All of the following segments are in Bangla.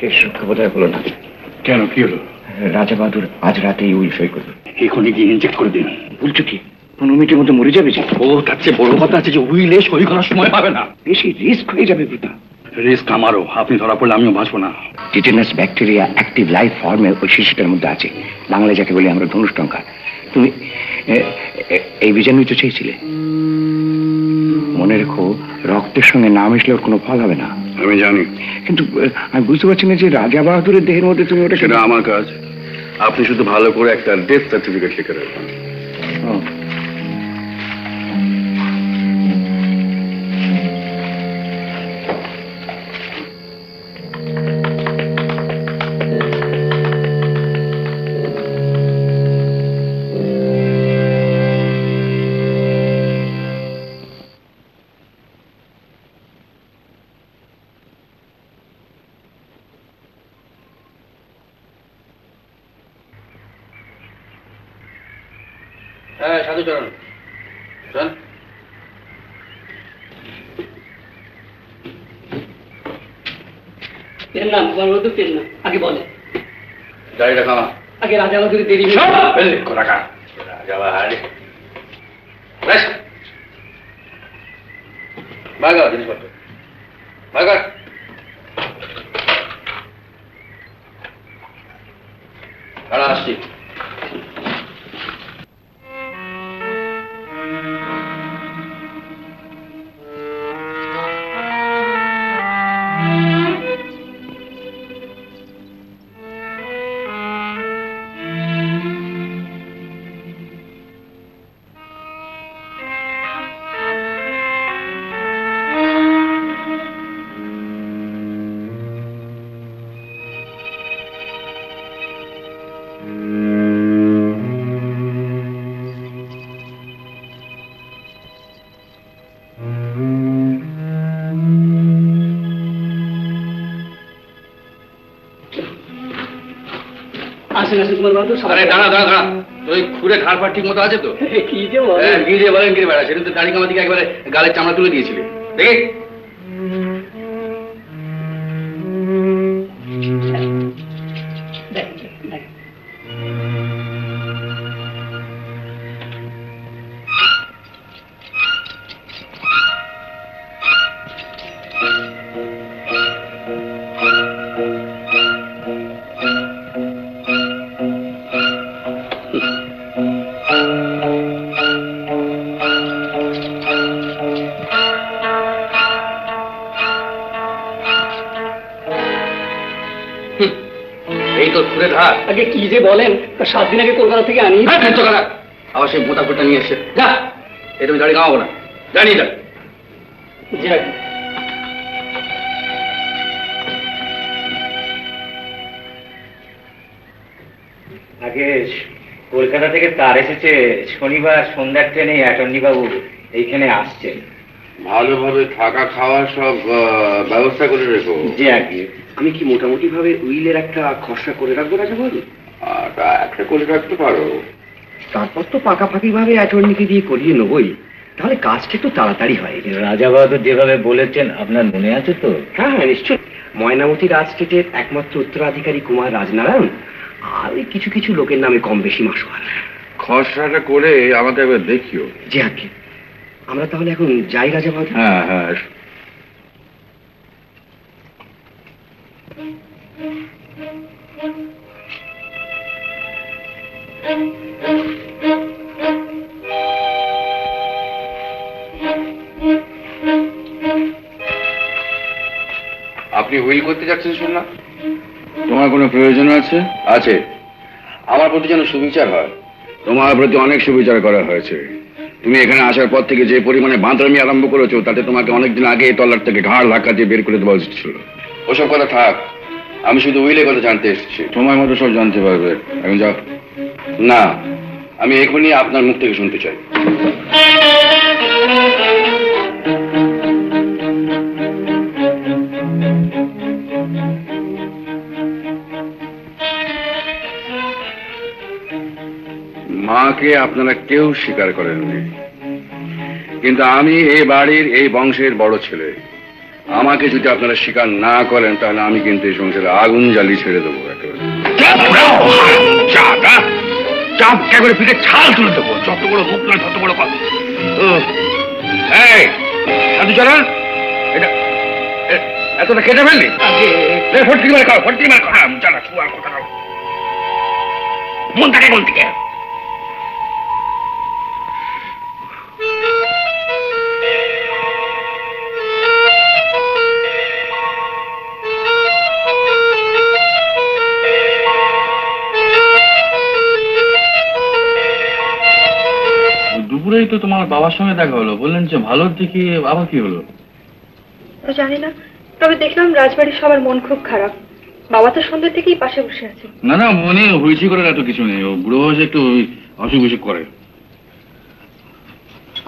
শেষ রক্ষা বোধহয় হলো না। কেন, কি হলো? রাজা বাহাদুর আজ রাতেই উইল সই করবে। এখনই গিয়ে ইনজেক্ট করে দিন। বলছো কি? 15 মিনিটের মধ্যে মরে যাবে যে? ও তার চেয়ে বড় কথা আছে যে উইলে সই করার সময় পাবে না। বেশি রিস্ক হয়ে যাবে বৃথা। রিস্ক আমারও, আপনি ধরা পড়লে আমিও বাঁচবো না। টিটেনাস ব্যাকটেরিয়া অ্যাক্টিভ লাইফ ফর্মে ওই শিশুটার মধ্যে আছে, বাংলায় যাকে বলি আমরা ধনুষ্টঙ্কা। তুমি এই বীজাণুই তো চেয়েছিলে। মনে রেখো, রক্তের সঙ্গে না মিশলে ওর কোনো ফল হবে না। আমি জানি, কিন্তু আমি বুঝতে পারছি না যে রাজা বাহাদুরের দেহের মধ্যে তুমি ওটা। সেটা আমার কাজ। আপনি শুধু ভালো করে একটা ডেথ সার্টিফিকেট লিখে রাখবেন। হ্যাঁ, সাধুচরণ শোন। পেলাম বলতো পেলাম, আগে বলে গাড়িটা খাওয়া আগে রাজা বাহাদুর দেরি রাখা। রাজা বাহাদুর ভাগা জিনিসপত্র ভাগা। দাঁড়া, আসছি। আসেন আসেন কুমার বাহাদুর। আরে দাঁড়া দাঁড়া দাঁড়া, ওই খুঁড়ে ঘাড় ফাড় ঠিক মতো আছে তো? কি যে বলেন, কি যে বলেন, কি বেড়া, সেদিন তো দাড়ি কামা থেকে একবারে গালের চামড়া তুলে দিয়েছিলে, দেখে। এই তো খুঁড়ে ধার। আগে কি যে বলেন, 7 দিন আগে কলকাতা থেকে আনি। আবার সেই মোটা ফোটা নিয়ে এসছে। যা, এই তুমি দাড়ি কামাবো না, জানিয়ে যা। আগে কলকাতা থেকে তার এসেছে, শনিবার সন্ধ্যার ট্রেনে অ্যাটর্নি বাবু এইখানে আসছেন। ভালোভাবে থাকা খাওয়ার সব ব্যবস্থা করে রেখো। যে আগে আমি কি মোটামুটি ভাবে উইলের একটা খসড়া করে রাখবো রাজা বাহাদুর? একটা করে রাখতে পারো। তারপর তো পাকাপাকি ভাবে অ্যাটর্নিকে দিয়ে করিয়ে নেবই, তাহলে কাজটা একটু তাড়াতাড়ি হয়। রাজা বাহাদুর যেভাবে বলেছেন আপনার মনে আছে তো? হ্যাঁ হ্যাঁ, নিশ্চয়। ময়নামতি রাজ স্টেটের একমাত্র উত্তরাধিকারী কুমার রাজনারায়ণ আর ওই কিছু কিছু লোকের নামে কম বেশি মাসোয়ার। খসড়াটা করে আমাকে একবার দেখিও। যে আগে আমরা তাহলে এখন যাই রাজা বাহাদুর। হ্যাঁ হ্যাঁ। আপনি হুইল করতে যাচ্ছেন শুনলাম? তোমার কোনো প্রয়োজন আছে? আছে। আমার প্রতি যেন সুবিচার হয়। তোমার প্রতি অনেক সুবিচার করা হয়েছে। তুমি এখানে আসার পর থেকে যে পরিমাণে বাঁদরামি আরম্ভ করেছো, তাতে তোমাকে অনেকদিন আগে এই তলার থেকে ঘাড় ধাক্কা দিয়ে বের করে দেওয়া উচিত ছিল। ওসব কথা থাক, আমি শুধু উইলের কথা জানতে এসেছি। সময় মতো সব জানতে পারবে। এখন যাও। না, আমি এখনই আপনার মুখ থেকে শুনতে চাই। মাকে আপনারা কেউ স্বীকার করেননি, কিন্তু আমি এই বাড়ির এই বংশের বড় ছেলে। আমাকে যদি আপনারা স্বীকার না করেন তাহলে আমি কিন্তু এই সংসারে আগুন জ্বালিয়ে ছেড়ে দেবো একেবারে। চাপ কে করে পিঠে ছাল তুলে দেবো, যত বড় মুখ নয় তত বড় কথা। এই সাধু চরণ, এটা এতটা খেতে ফেললি? ফটকি মারে খাও, ফটকি মারে খাও, জানা শুয়ার কথা খাও। মন থাকে কোন থেকে? দুপুরেই তো তোমার বাবার সঙ্গে দেখা হলো, বললেন যে ভালোর দিকে, আবার কি হলো? জানি না, তবে দেখলাম রাজবাড়ির সবার মন খুব খারাপ। বাবা তো সন্ধ্যা থেকেই পাশে বসে আছে। না না, মনে হইচি করার এত কিছু নেই, ও বুড়ো বয়সে একটু অসুখ বিসুখ করে।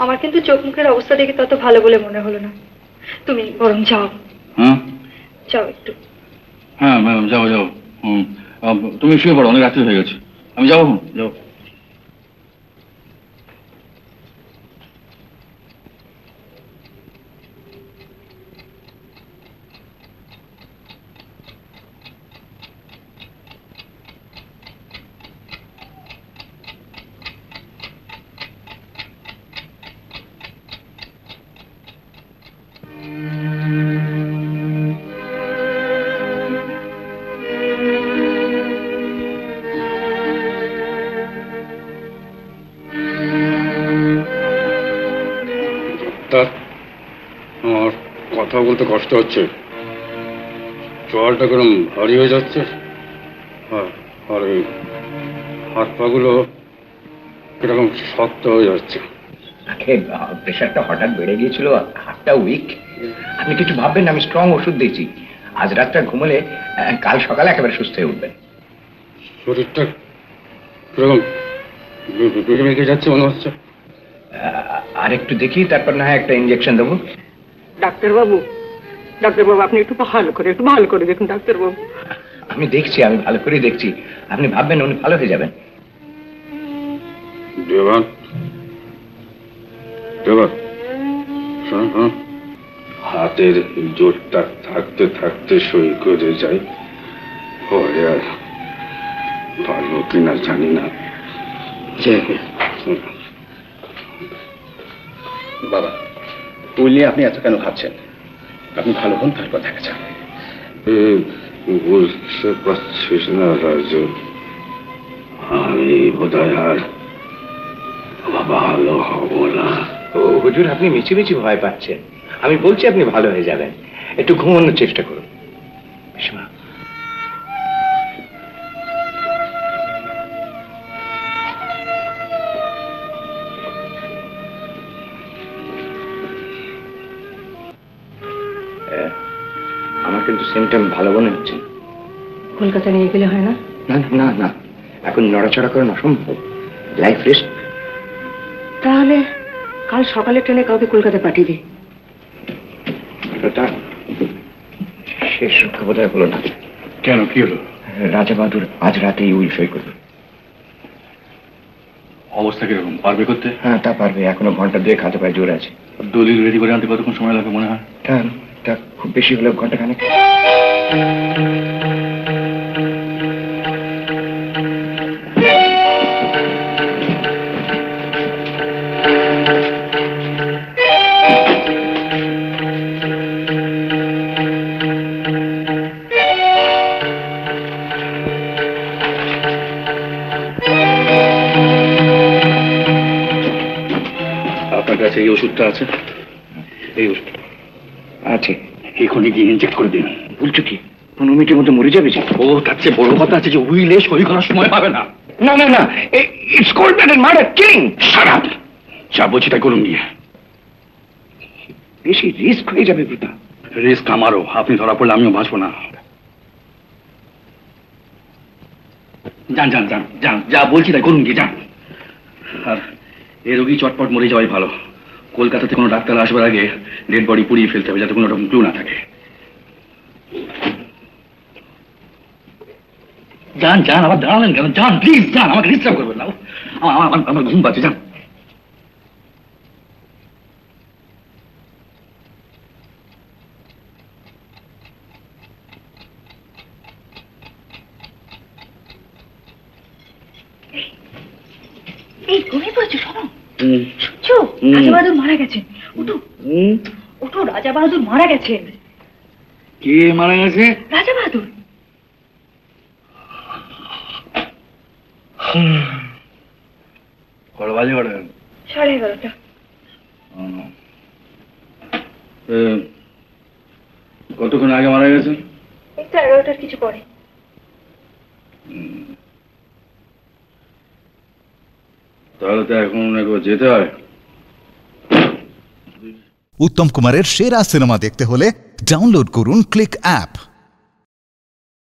আমার কিন্তু চোখ মুখের অবস্থা দেখে তত ভালো বলে মনে হলো না। তুমি বরং যাও। হ্যাঁ যাও একটু। হ্যাঁ ম্যাডাম, যাও যাও। তুমি শুয়ে পড়ো, অনেক রাত্রি হয়ে গেছে। আমি যাবো, যাও। আমার কথা বলতে কষ্ট হচ্ছে, জলটা কিরম ভারী হয়ে যাচ্ছে, আর এই হাত পাগুলো কিরকম শক্ত হয়ে যাচ্ছে। প্রেশারটা হঠাৎ বেড়ে গিয়েছিল, হাতটা উইক। আপনি কিছু ভাববেন না, আমি স্ট্রং ওষুধ দিয়েছি। আজ রাতটা ঘুমলে কাল সকালে একেবারে সুস্থ হয়ে উঠবেন। শরীরটা কিরকম বেড়ে মেঘে যাচ্ছে মনে হচ্ছে। আর একটু দেখি, তারপর না হয় একটা ইঞ্জেকশন দেবো। ডাক্তারবাবু, ডাক্তারবাবু আপনি একটু ভালো করে দেখুন ডাক্তারবাবু। আমি দেখছি, আমি ভালো করে দেখছি। আপনি ভাববেন উনি ভালো হয়ে যাবেন। দেবান, দেবান, শোন, হাতের জোরটা থাকতে থাকতে সই করে যাই, পরে আর পারবো কিনা জানি না। বাবা, ওই নিয়ে আপনি এত কেন ভাবছেন? আপনি ভালো হন, তারপর দেখা যাবে। বুঝতে পারছিস না রাজু, আমি বোধহয় আর ভালো হব না। ও হুজুর, আপনি মিছিমিছি ভয় পাচ্ছেন। আমি বলছি আপনি ভালো হয়ে যাবেন। একটু ঘুমানোর চেষ্টা করুন। পিসিমা, আমার কিন্তু সিমটম ভালো মনে হচ্ছে। কলকাতা নিয়ে গেলে হয় না? না না না, এখন নড়াচড়া করেন অসম্ভব। Life risk. তাহলে কাল সকালে ট্রেনে কাউকে কলকাতা পাঠিয়ে দিই। ওটা শেষ রক্ষা বোধহয় হলো না। কেন, কি হলো? রাজা বাহাদুর আজ রাতেই উইল সই করবে। অবস্থা কিরকম, পারবে করতে? হ্যাঁ, তা পারবে। এখনো ঘন্টা দুয়েক হাতে পায়ে জোর আছে। দলিল রেডি করে আনতে কতক্ষণ সময় লাগে মনে হয়? তা খুব বেশি হলে ঘন্টা খানেক। আপনার কাছে এই ওষুধটা আছে? এই ওষুধ আছে, এখনই গিয়ে ইনজেক্ট করে দিন। বলছো কি? 15 মিনিটের মধ্যে মরে যাবে যে? ও, তার চেয়ে বড় কথা আছে যে উইলে সই করার সময় পাবে না। না না না, it's cold blooded murder, killing. Shut up! যা বলছি তাই করুন গিয়ে। বেশি রিস্ক হয়ে যাবে বৃতা। রিস্ক আমারও, আপনি ধরা পড়লে আমিও বাঁচবো না। যান যান যান যান, যা বলছি তাই করুন গিয়ে, যান। আর এ রোগী চটপট মরে যাওয়াই ভালো। কলকাতাতে কোনো ডাক্তার আসবার আগে ডেড বডি পুড়িয়ে ফেলতে হবে, যাতে কোনো রকম ক্লু না থাকে। যান যান, আবার দাঁড়ালেন কেন? যান প্লিজ, যান, আমাকে ডিস্টার্ব করবেন না। আমার ঘুম পাচ্ছে, যান। ঘুমিয়ে পড়েছো? শোনো, শুনছো? রাজা বাহাদুর মারা গেছেন। ওঠো ওঠো, রাজা বাহাদুর মারা গেছেন। কে মারা গেছে? রাজা বাহাদুর। কটা বাজে কটা? 11:30। কতক্ষণ আগে মারা গেছে? এই তো 11টার কিছু পরে। তাহলে তো এখন একবার যেতে হয়। উত্তম কুমারের সেরা সিনেমা দেখতে হলে ডাউনলোড করুন ক্লিক অ্যাপ।